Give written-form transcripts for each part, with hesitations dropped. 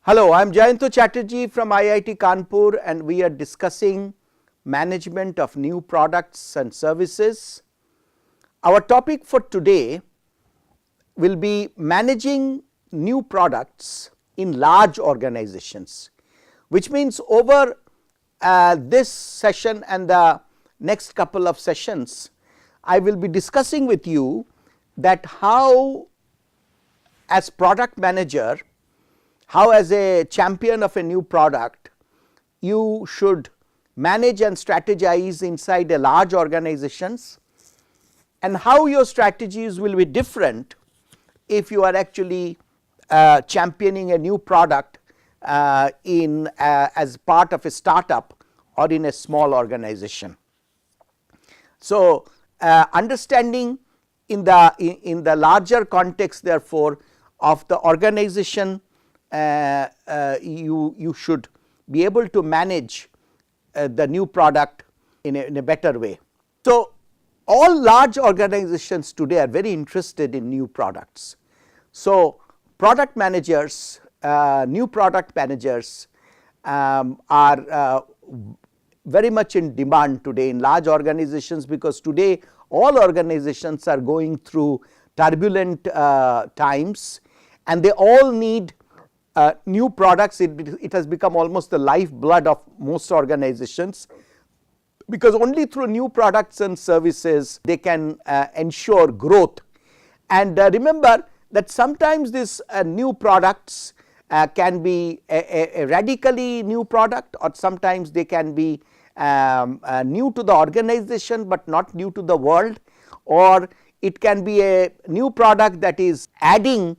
Hello, I am Jayanto Chatterjee from IIT Kanpur and we are discussing management of new products and services. Our topic for today will be managing new products in large organizations, which means over this session and the next couple of sessions, I will be discussing with you that how as product manager, how as a champion of a new product, you should manage and strategize inside a large organizations, and how your strategies will be different if you are actually championing a new product as part of a startup or in a small organization. So, understanding in the larger context therefore of the organization, you should be able to manage the new product in a better way. So, all large organizations today are very interested in new products. So, product managers, new product managers are very much in demand today in large organizations, because today all organizations are going through turbulent times and they all need new products. It has become almost the lifeblood of most organizations, because only through new products and services they can ensure growth. And remember that sometimes these new products can be a radically new product, or sometimes they can be new to the organization but not new to the world, or it can be a new product that is adding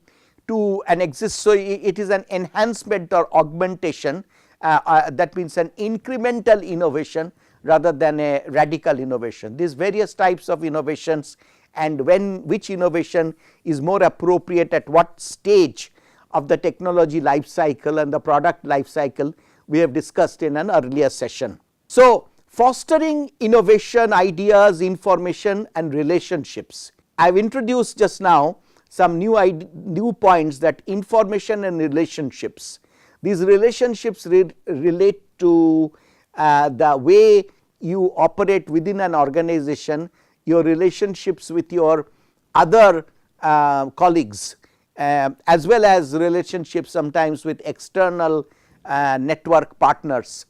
to an exist. So, it is an enhancement or augmentation, that means an incremental innovation rather than a radical innovation. These various types of innovations and which innovation is more appropriate at what stage of the technology life cycle and the product life cycle we have discussed in an earlier session. So, fostering innovation, ideas, information and relationships. I have introduced just now some new points, that information and relationships. These relationships relate to the way you operate within an organization, your relationships with your other colleagues, as well as relationships sometimes with external network partners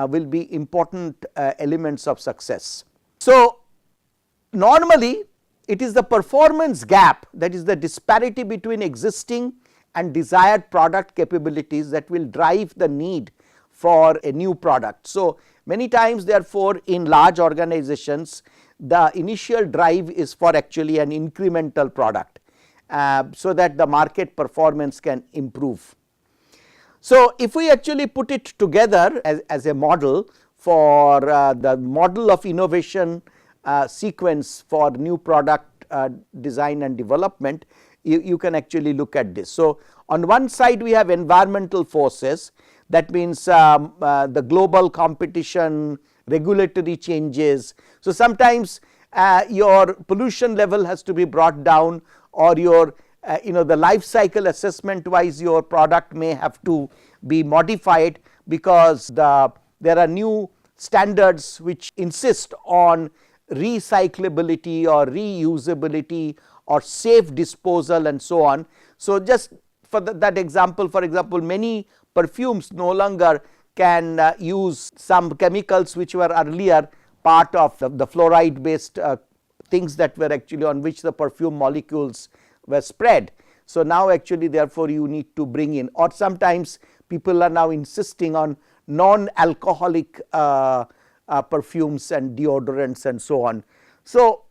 will be important elements of success. So, normally it is the performance gap, that is the disparity between existing and desired product capabilities, that will drive the need for a new product. So, many times therefore in large organizations the initial drive is for actually an incremental product, so that the market performance can improve. So, if we actually put it together as a model for the model of innovation sequence for new product design and development, you can actually look at this. So, on one side we have environmental forces, that means the global competition, regulatory changes. So, sometimes your pollution level has to be brought down, or your the life cycle assessment wise your product may have to be modified, because there are new standards which insist on recyclability or reusability or safe disposal and so on. So, just for that example, for example, many perfumes no longer can use some chemicals which were earlier part of the fluoride based things that were actually on which the perfume molecules were spread. So, now actually therefore you need to bring in, or sometimes people are now insisting on non-alcoholic perfumes and deodorants and so on. So,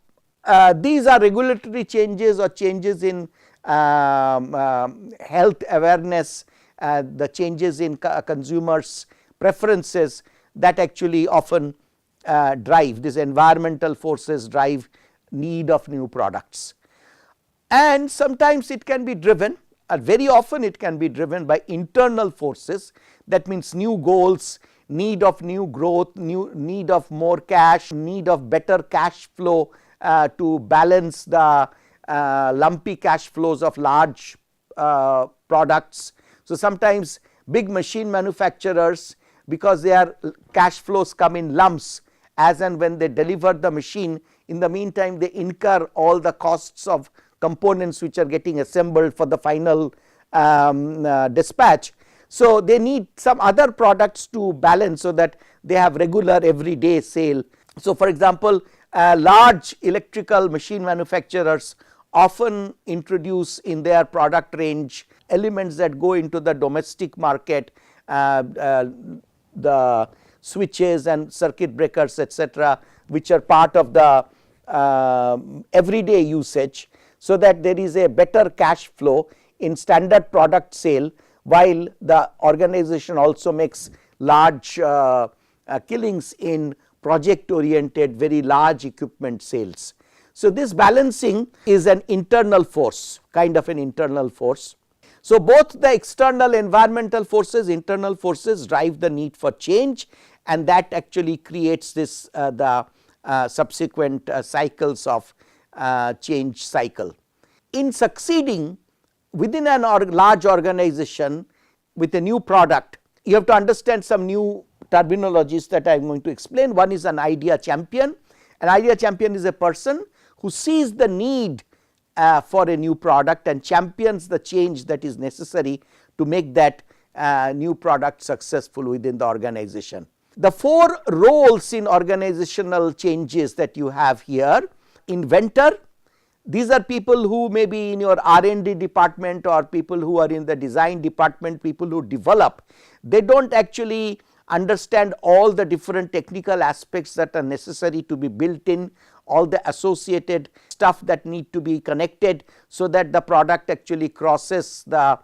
these are regulatory changes or changes in health awareness, the changes in consumers preferences that actually often drive these environmental forces, drive need of new products. And sometimes it can be driven, very often it can be driven by internal forces, that means new goals, need of new growth, need of more cash, need of better cash flow to balance the lumpy cash flows of large products. So, sometimes Big machine manufacturers, because their cash flows come in lumps as and when they deliver the machine, in the meantime they incur all the costs of components which are getting assembled for the final dispatch. So they need some other products to balance so that they have regular everyday sale. So for example, large electrical machine manufacturers often introduce in their product range elements that go into the domestic market, the switches and circuit breakers, etc., which are part of the everyday usage, so that there is a better cash flow in standard product sale, while the organization also makes large killings in project oriented very large equipment sales. So this balancing is an internal force, kind of an internal force. So both the external environmental forces, internal forces drive the need for change, and that actually creates this the subsequent cycles of change cycle. In succeeding within an large organization with a new product, you have to understand some new terminologies that I am going to explain. One is an idea champion. An idea champion is a person who sees the need for a new product and champions the change that is necessary to make that new product successful within the organization. The 4 roles in organizational changes that you have here: inventor. These are people who may be in your R&D department or people who are in the design department, people who develop. They do not actually understand all the different technical aspects that are necessary to be built in, all the associated stuff that need to be connected, so that the product actually crosses the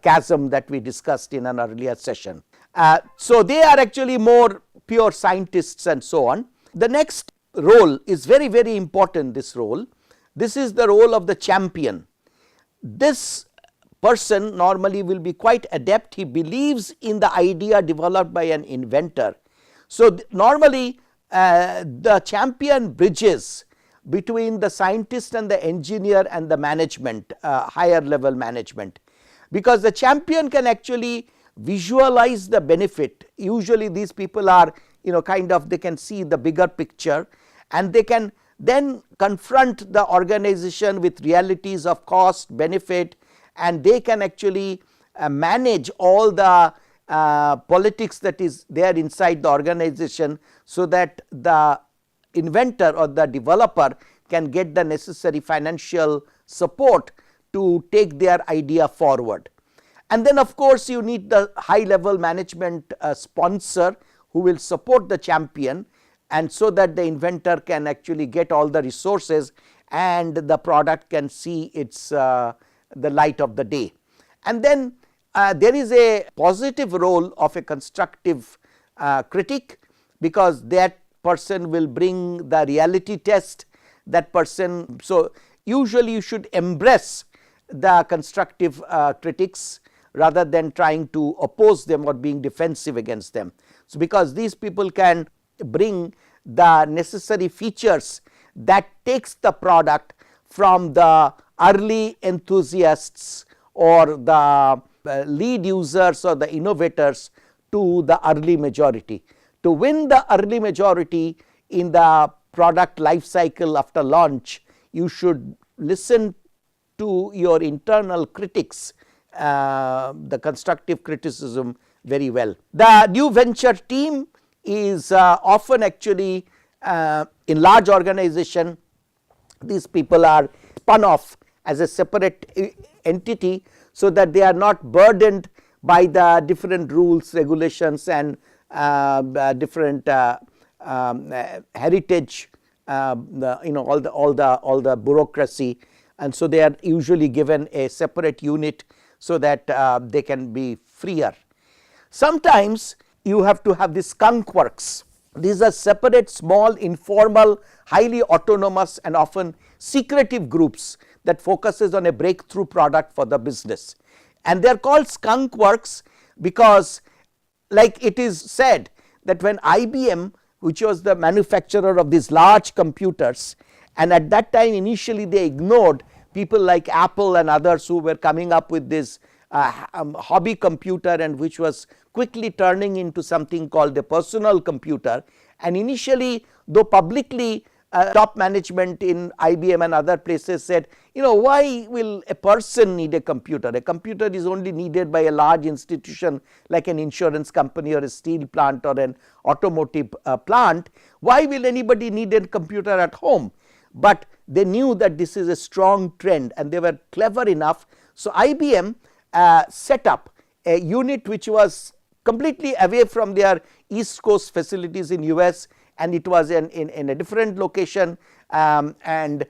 chasm that we discussed in an earlier session. So they are actually more pure scientists and so on. The next role is very, very important, this role. This is the role of the champion. This person normally will be quite adept. He believes in the idea developed by an inventor. So normally the champion bridges between the scientist and the engineer and the management, higher level management, because the champion can actually visualize the benefit. Usually these people are, kind of, they can see the bigger picture, and they can then confront the organization with realities of cost, benefit, and they can actually manage all the politics that is there inside the organization, so that the inventor or the developer can get the necessary financial support to take their idea forward. And then of course you need the high level management sponsor who will support the champion, and so that the inventor can actually get all the resources and the product can see its the light of the day. And then there is a positive role of a constructive critic, because that person will bring the reality test, that person. So usually you should embrace the constructive critics rather than trying to oppose them or being defensive against them. So because these people can bring the necessary features that takes the product from the early enthusiasts or the lead users or the innovators to the early majority. To win the early majority in the product life cycle after launch, you should listen to your internal critics, the constructive criticism, very well. The new venture team is often actually in large organization, these people are spun off as a separate entity, so that they are not burdened by the different rules, regulations, and different heritage, all the bureaucracy, and so they are usually given a separate unit so that they can be freer. Sometimes you have to have the skunk works. These are separate, small, informal, highly autonomous and often secretive groups that focuses on a breakthrough product for the business. And they are called skunk works because, like it is said, that when IBM, which was the manufacturer of these large computers, and at that time initially they ignored people like Apple and others who were coming up with these hobby computer and which was quickly turning into something called the personal computer. And initially, though publicly top management in IBM and other places said, why will a person need a computer? A computer is only needed by a large institution like an insurance company or a steel plant or an automotive plant. Why will anybody need a computer at home? But they knew that this is a strong trend and they were clever enough. So IBM set up a unit which was completely away from their East Coast facilities in US, and it was in a different location, and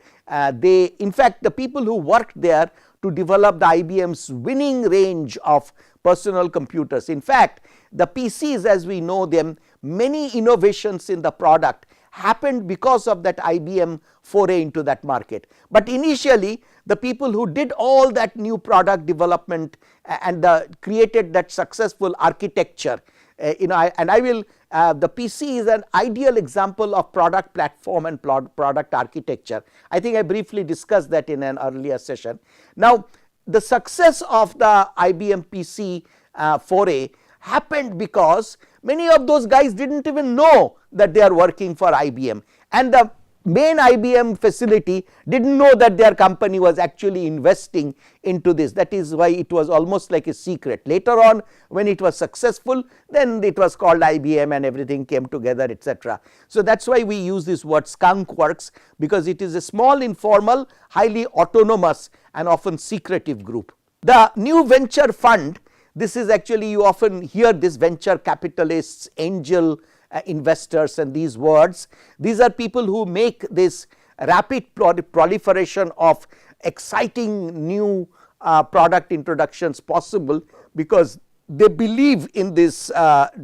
they, in fact, the people who worked there to develop the IBM's winning range of personal computers. In fact, the PCs as we know them, many innovations in the product happened because of that IBM foray into that market. But initially the people who did all that new product development and created that successful architecture, and I will the PC is an ideal example of product platform and product architecture. I think I briefly discussed that in an earlier session. Now, the success of the IBM PC foray happened because many of those guys did not even know that they are working for IBM, and the main IBM facility did not know that their company was actually investing into this. That is why it was almost like a secret. Later on, when it was successful, then it was called IBM and everything came together, etc. So that is why we use this word skunk works, because it is a small, informal, highly autonomous and often secretive group. The new venture fund, this is actually, you often hear this venture capitalists, angel investors and these words. These are people who make this rapid proliferation of exciting new product introductions possible, because they believe in these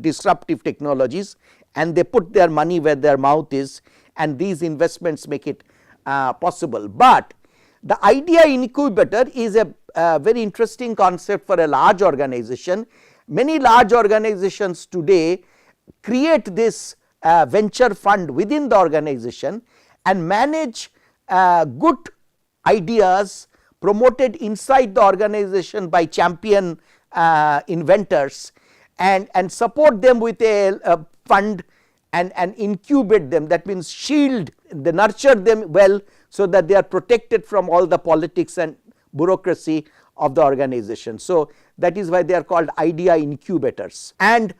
disruptive technologies and they put their money where their mouth is, and these investments make it possible. But the idea incubator is a very interesting concept for a large organization. Many large organizations today create this venture fund within the organization and manage good ideas promoted inside the organization by champion inventors, and support them with a fund and incubate them. That means shield, they nurture them well so that they are protected from all the politics and bureaucracy of the organization. So that is why they are called idea incubators. And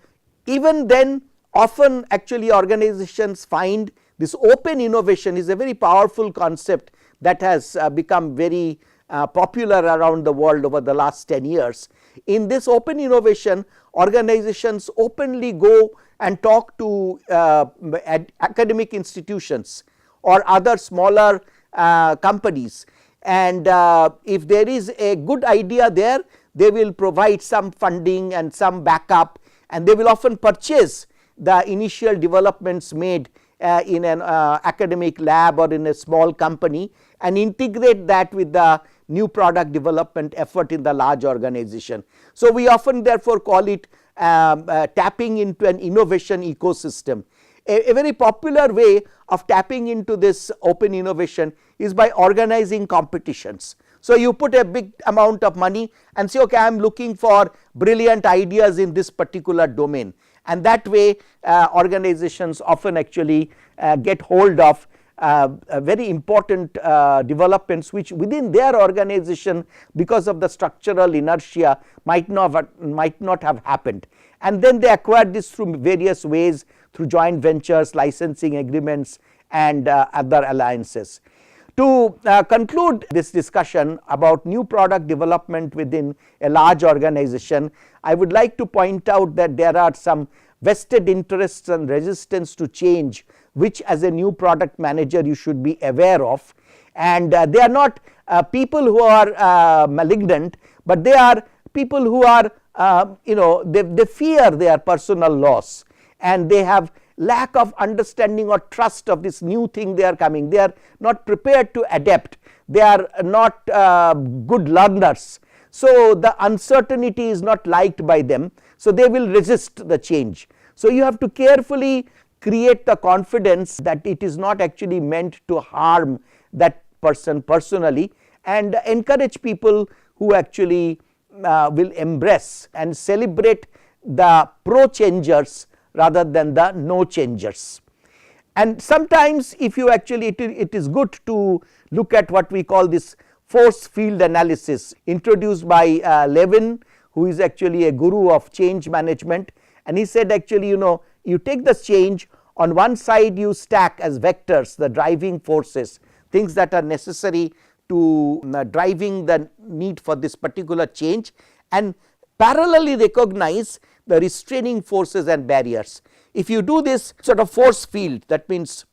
even then, often actually organizations find this open innovation is a very powerful concept that has become very popular around the world over the last 10 years. In this open innovation, organizations openly go and talk to academic institutions or other smaller companies, and if there is a good idea there, they will provide some funding and some backup, and they will often purchase the initial developments made in an academic lab or in a small company and integrate that with the new product development effort in the large organization. So we often therefore call it tapping into an innovation ecosystem. A very popular way of tapping into this open innovation is by organizing competitions. So you put a big amount of money and say, okay, I am looking for brilliant ideas in this particular domain, and that way organizations often actually get hold of very important developments which within their organization, because of the structural inertia, might not have happened, and then they acquire this through various ways, through joint ventures, licensing agreements and other alliances. To conclude this discussion about new product development within a large organization, I would like to point out that there are some vested interests and resistance to change which as a new product manager you should be aware of, and they are not people who are malignant, but they are people who are they fear their personal loss, and they have lack of understanding or trust of this new thing they are coming. They are not prepared to adapt, they are not good learners. So the uncertainty is not liked by them, so they will resist the change. So you have to carefully create the confidence that it is not actually meant to harm that person personally, and encourage people who actually will embrace and celebrate the pro changers rather than the no changers. And sometimes if you actually it is good to look at what we call this force field analysis introduced by Lewin, who is actually a guru of change management, and he said actually you take the change, on one side you stack as vectors the driving forces, things that are necessary to driving the need for this particular change, and parallelly recognize the restraining forces and barriers. If you do this sort of force field, that means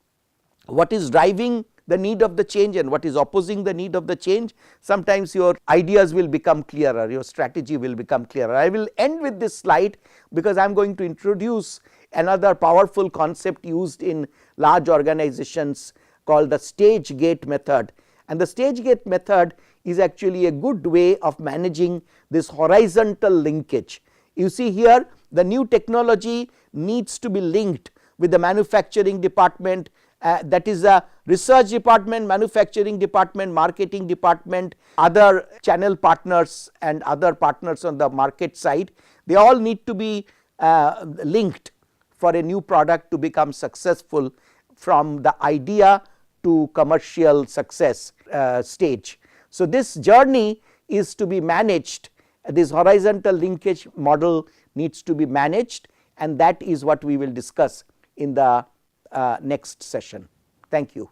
what is driving the need of the change and what is opposing the need of the change, sometimes your ideas will become clearer, your strategy will become clearer. I will end with this slide because I am going to introduce another powerful concept used in large organizations called the stage gate method, and the stage gate method is actually a good way of managing this horizontal linkage. You see here the new technology needs to be linked with the manufacturing department, that is the research department, manufacturing department, marketing department, other channel partners and other partners on the market side. They all need to be linked for a new product to become successful from the idea to commercial success stage. So, this journey is to be managed, this horizontal linkage model needs to be managed, and that is what we will discuss in the next session. Thank you.